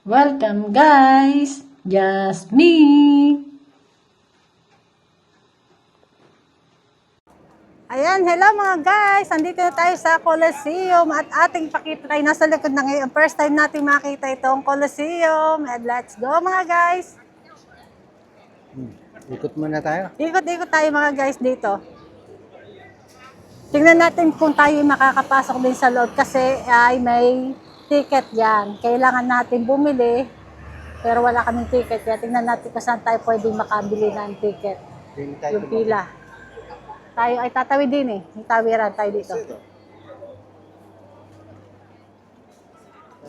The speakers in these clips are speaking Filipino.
Welcome guys! Just me! Ayan, hello mga guys! Andito na tayo sa Colosseum at ating pakita tayo nasa likod na ngayon. First time natin makita itong Colosseum. And let's go mga guys! Ikot muna tayo. Ikot-ikot tayo mga guys dito. Tingnan natin kung tayo makakapasok din sa loob kasi ay may ticket yan. Kailangan natin bumili pero wala kaming ticket. Kaya tingnan natin kung saan tayo pwedeng makabili ng ticket. Yung pila. Tayo ay tatawid din eh. May tawiran tayo dito.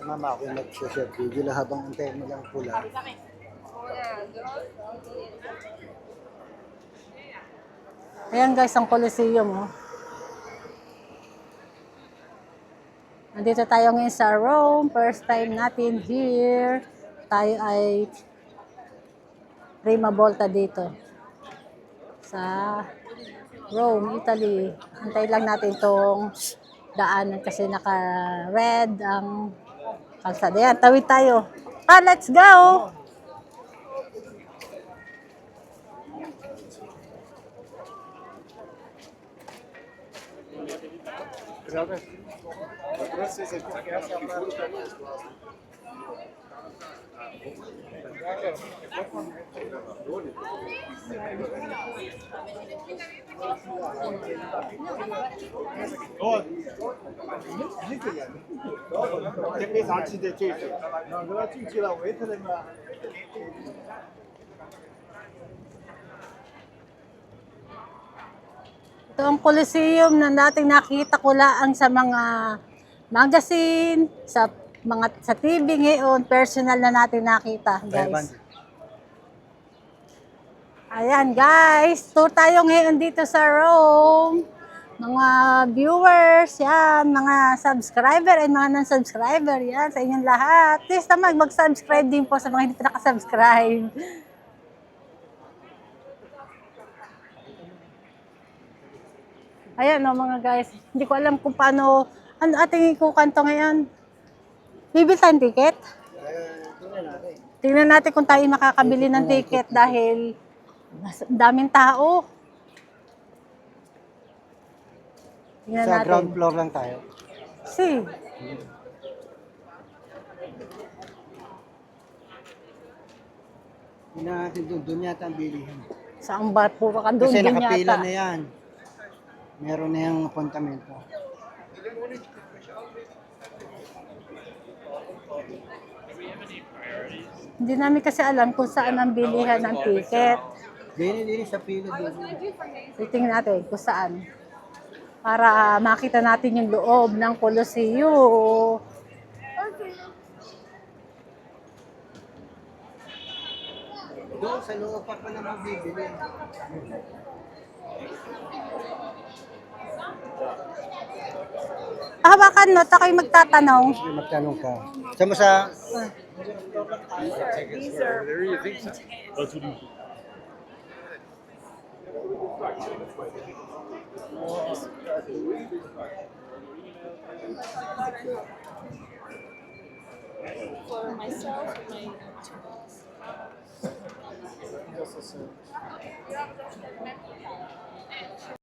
Mama ako mag-share video habang antayin mo lang pula. Ayan guys, ang Colosseum. Oh. Nandito tayo ngayon sa Rome. First time natin here. Tayo ay prima volta dito. Sa Rome, Italy. Antay lang natin itong daanan kasi naka-red ang kalsada. Ayan, tawid tayo. Let's go! Ito ang Colosseum na dating nakita ko lang sa mga magazine, sa TV ngayon, personal na natin nakita, guys. Ayan, guys, tour tayo ngayon dito sa Rome. Mga viewers, yan, mga subscriber and mga non-subscriber, yan, sa inyong lahat. Please naman, mag-subscribe din po sa mga hindi pa nakasubscribe. Ayan o mga guys, hindi ko alam kung paano, ano ating ikukanto ngayon. Bibili tayong ticket? Tingnan natin kung tayo makakabili ng ticket dahil daming tao. Tingnan Sa natin. ground floor lang tayo. Si. Tingnan natin doon yata ang bilihin. Saan ba po ka doon Kasi din nakapila yata? na yan. Meron na yung apuntamento. Hindi namin kasi alam kung saan ang bilihan ng ticket. Dini sa pila doon. Titingnan natin kung saan. Para makita natin yung loob ng Colosseum. Doon sa loob pa pa naman bibili. Hawakan mo, tayo magtatanong. Magtanong ka. Saan mo sa... For myself, my